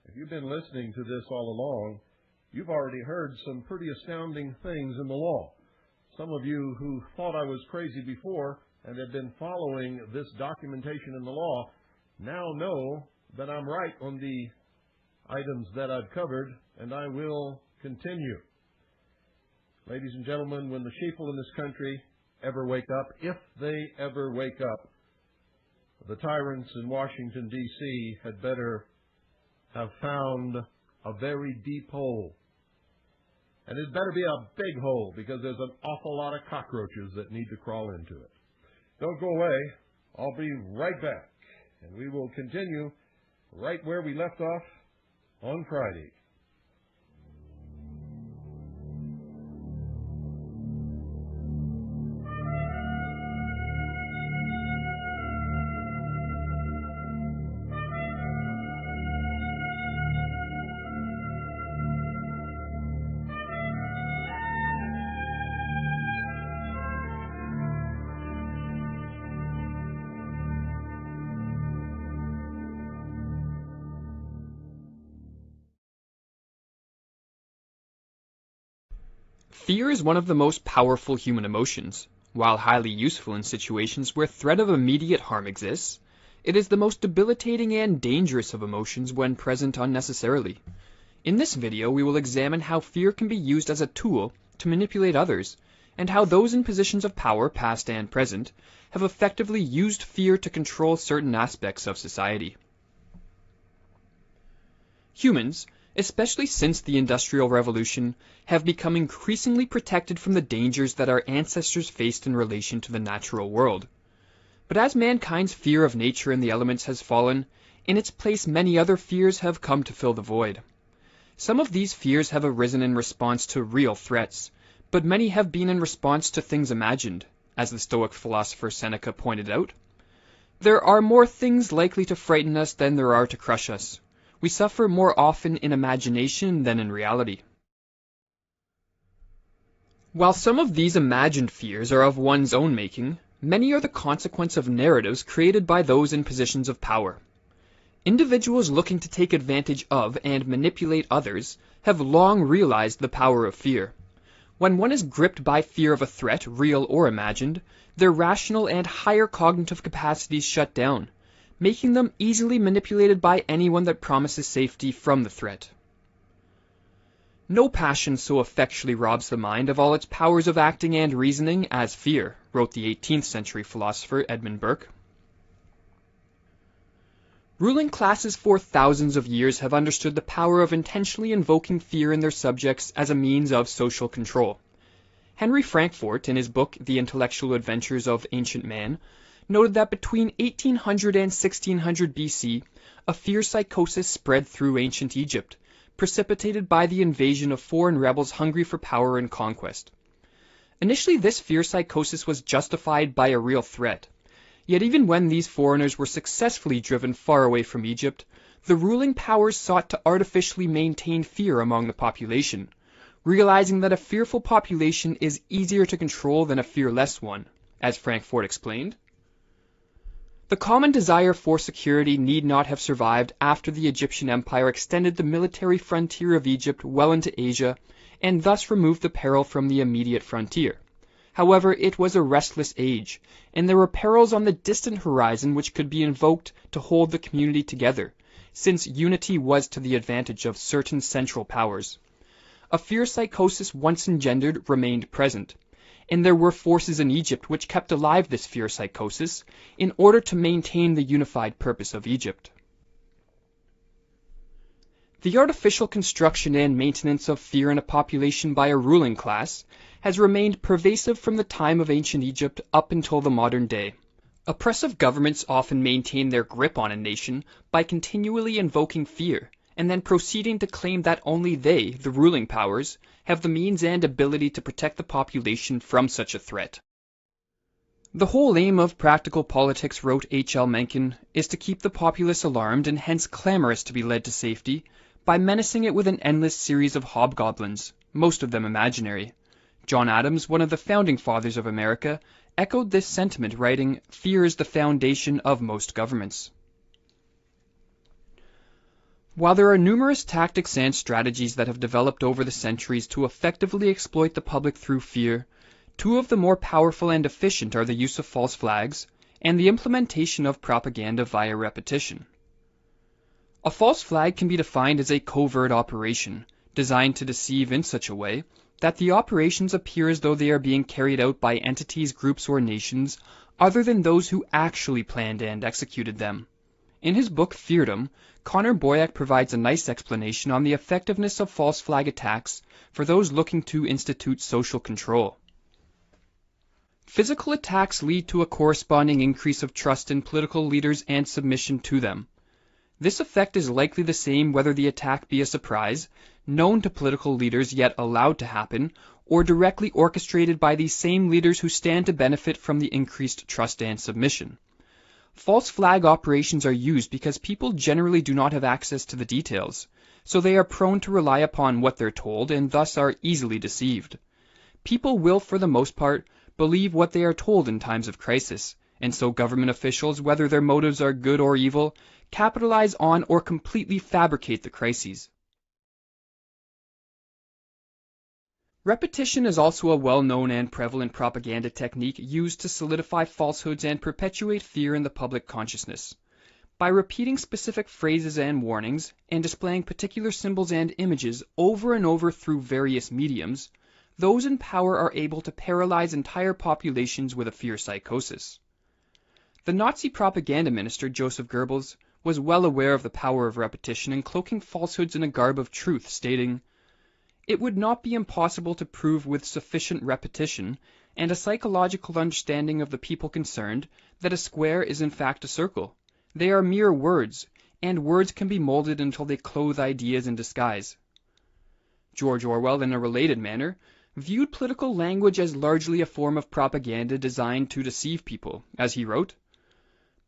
If you've been listening to this all along, you've already heard some pretty astounding things in the law. Some of you who thought I was crazy before and have been following this documentation in the law now know that I'm right on the items that I've covered, and I will continue. Ladies and gentlemen, when the sheeple in this country ever wake up, if they ever wake up, the tyrants in Washington, D.C. had better have found a very deep hole. And it better be a big hole, because there's an awful lot of cockroaches that need to crawl into it. Don't go away. I'll be right back. And we will continue right where we left off on Friday. Fear is one of the most powerful human emotions. While highly useful in situations where threat of immediate harm exists, it is the most debilitating and dangerous of emotions when present unnecessarily. In this video, we will examine how fear can be used as a tool to manipulate others, and how those in positions of power, past and present, have effectively used fear to control certain aspects of society. Humans, especially since the Industrial Revolution, have become increasingly protected from the dangers that our ancestors faced in relation to the natural world. But as mankind's fear of nature and the elements has fallen, in its place many other fears have come to fill the void. Some of these fears have arisen in response to real threats, but many have been in response to things imagined, as the Stoic philosopher Seneca pointed out. There are more things likely to frighten us than there are to crush us. We suffer more often in imagination than in reality. While some of these imagined fears are of one's own making, many are the consequence of narratives created by those in positions of power. Individuals looking to take advantage of and manipulate others have long realized the power of fear. When one is gripped by fear of a threat, real or imagined, their rational and higher cognitive capacities shut down, making them easily manipulated by anyone that promises safety from the threat. No passion so effectually robs the mind of all its powers of acting and reasoning as fear, wrote the 18th century philosopher Edmund Burke. Ruling classes for thousands of years have understood the power of intentionally invoking fear in their subjects as a means of social control. Henry Frankfort, in his book The Intellectual Adventures of Ancient Man, noted that between 1800 and 1600 BC, a fear psychosis spread through ancient Egypt, precipitated by the invasion of foreign rebels hungry for power and conquest. Initially, this fear psychosis was justified by a real threat. Yet even when these foreigners were successfully driven far away from Egypt, the ruling powers sought to artificially maintain fear among the population, realizing that a fearful population is easier to control than a fearless one, as Frankfort explained. The common desire for security need not have survived after the Egyptian Empire extended the military frontier of Egypt well into Asia, and thus removed the peril from the immediate frontier. However, it was a restless age, and there were perils on the distant horizon which could be invoked to hold the community together, since unity was to the advantage of certain central powers. A fear psychosis once engendered remained present, and there were forces in Egypt which kept alive this fear psychosis in order to maintain the unified purpose of Egypt. The artificial construction and maintenance of fear in a population by a ruling class has remained pervasive from the time of ancient Egypt up until the modern day. Oppressive governments often maintain their grip on a nation by continually invoking fear, and then proceeding to claim that only they, the ruling powers, have the means and ability to protect the population from such a threat. The whole aim of practical politics, wrote H.L. Mencken, is to keep the populace alarmed and hence clamorous to be led to safety by menacing it with an endless series of hobgoblins, most of them imaginary. John Adams, one of the founding fathers of America, echoed this sentiment, writing, "Fear is the foundation of most governments." While there are numerous tactics and strategies that have developed over the centuries to effectively exploit the public through fear, two of the more powerful and efficient are the use of false flags and the implementation of propaganda via repetition. A false flag can be defined as a covert operation, designed to deceive in such a way that the operations appear as though they are being carried out by entities, groups, or nations other than those who actually planned and executed them. In his book Feardom, Connor Boyack provides a nice explanation on the effectiveness of false flag attacks for those looking to institute social control. Physical attacks lead to a corresponding increase of trust in political leaders and submission to them. This effect is likely the same whether the attack be a surprise, known to political leaders yet allowed to happen, or directly orchestrated by these same leaders who stand to benefit from the increased trust and submission. False flag operations are used because people generally do not have access to the details, so they are prone to rely upon what they're told and thus are easily deceived. People will, for the most part, believe what they are told in times of crisis, and so government officials, whether their motives are good or evil, capitalize on or completely fabricate the crises. Repetition is also a well-known and prevalent propaganda technique used to solidify falsehoods and perpetuate fear in the public consciousness. By repeating specific phrases and warnings, and displaying particular symbols and images over and over through various mediums, those in power are able to paralyze entire populations with a fear psychosis. The Nazi propaganda minister Joseph Goebbels was well aware of the power of repetition in cloaking falsehoods in a garb of truth, stating, "It would not be impossible to prove with sufficient repetition and a psychological understanding of the people concerned that a square is in fact a circle. They are mere words, and words can be molded until they clothe ideas in disguise." George Orwell, in a related manner, viewed political language as largely a form of propaganda designed to deceive people, as he wrote,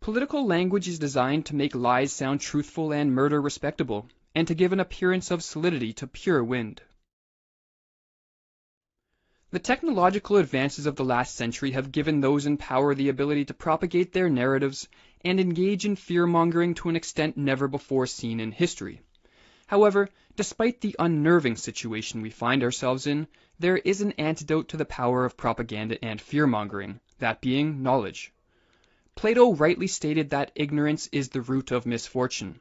"Political language is designed to make lies sound truthful and murder respectable, and to give an appearance of solidity to pure wind." The technological advances of the last century have given those in power the ability to propagate their narratives and engage in fear-mongering to an extent never before seen in history. However, despite the unnerving situation we find ourselves in, there is an antidote to the power of propaganda and fear-mongering, that being knowledge. Plato rightly stated that ignorance is the root of misfortune.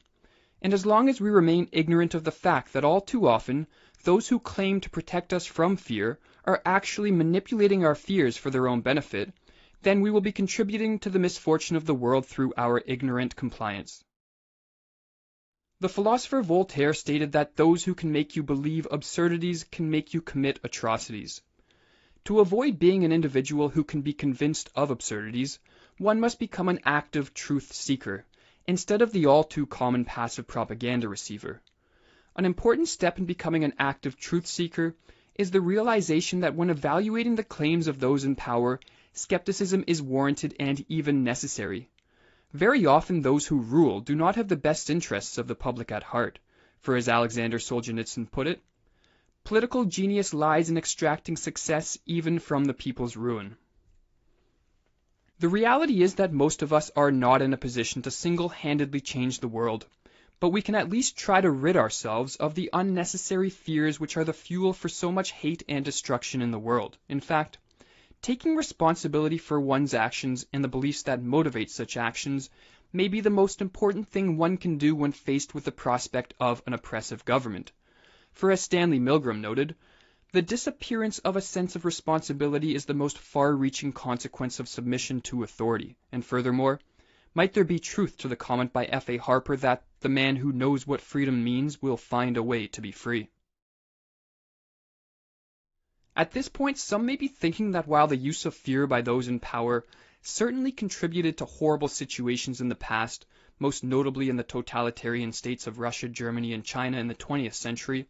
And as long as we remain ignorant of the fact that all too often those who claim to protect us from fear are actually manipulating our fears for their own benefit, then we will be contributing to the misfortune of the world through our ignorant compliance. The philosopher Voltaire stated that those who can make you believe absurdities can make you commit atrocities. To avoid being an individual who can be convinced of absurdities, one must become an active truth seeker, instead of the all-too-common passive propaganda receiver. An important step in becoming an active truth seeker is the realization that when evaluating the claims of those in power, skepticism is warranted and even necessary. Very often those who rule do not have the best interests of the public at heart, for as Alexander Solzhenitsyn put it, "Political genius lies in extracting success even from the people's ruin." The reality is that most of us are not in a position to single-handedly change the world, but we can at least try to rid ourselves of the unnecessary fears which are the fuel for so much hate and destruction in the world. In fact, taking responsibility for one's actions and the beliefs that motivate such actions may be the most important thing one can do when faced with the prospect of an oppressive government. For as Stanley Milgram noted, the disappearance of a sense of responsibility is the most far-reaching consequence of submission to authority, and furthermore, might there be truth to the comment by F.A. Harper that the man who knows what freedom means will find a way to be free? At this point, some may be thinking that while the use of fear by those in power certainly contributed to horrible situations in the past, most notably in the totalitarian states of Russia, Germany, and China in the 20th century,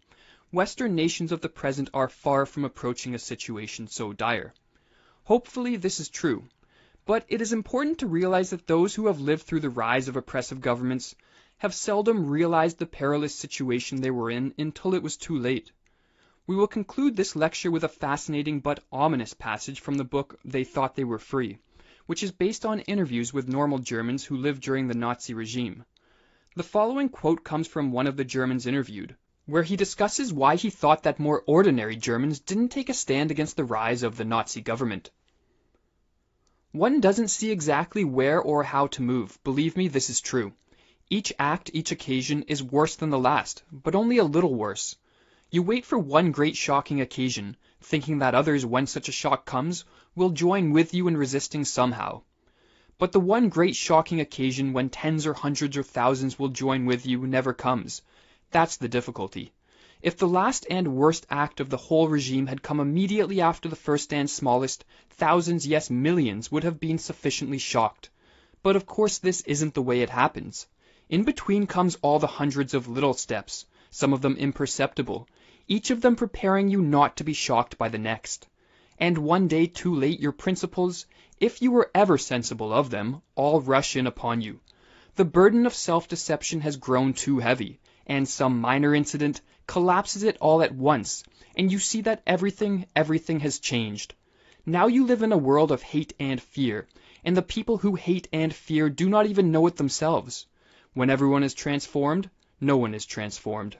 Western nations of the present are far from approaching a situation so dire. Hopefully this is true, but it is important to realize that those who have lived through the rise of oppressive governments have seldom realized the perilous situation they were in until it was too late. We will conclude this lecture with a fascinating but ominous passage from the book They Thought They Were Free, which is based on interviews with normal Germans who lived during the Nazi regime. The following quote comes from one of the Germans interviewed, where he discusses why he thought that more ordinary Germans didn't take a stand against the rise of the Nazi government. One doesn't see exactly where or how to move. Believe me, this is true. Each act, each occasion is worse than the last, but only a little worse. You wait for one great shocking occasion, thinking that others, when such a shock comes, will join with you in resisting somehow. But the one great shocking occasion when tens or hundreds or thousands will join with you never comes. That's the difficulty. If the last and worst act of the whole regime had come immediately after the first and smallest, thousands, yes, millions, would have been sufficiently shocked. But of course this isn't the way it happens. In between comes all the hundreds of little steps, some of them imperceptible, each of them preparing you not to be shocked by the next. And one day too late your principles, if you were ever sensible of them, all rush in upon you. The burden of self-deception has grown too heavy, and some minor incident collapses it all at once, and you see that everything has changed. Now you live in a world of hate and fear, and the people who hate and fear do not even know it themselves. When everyone is transformed, no one is transformed.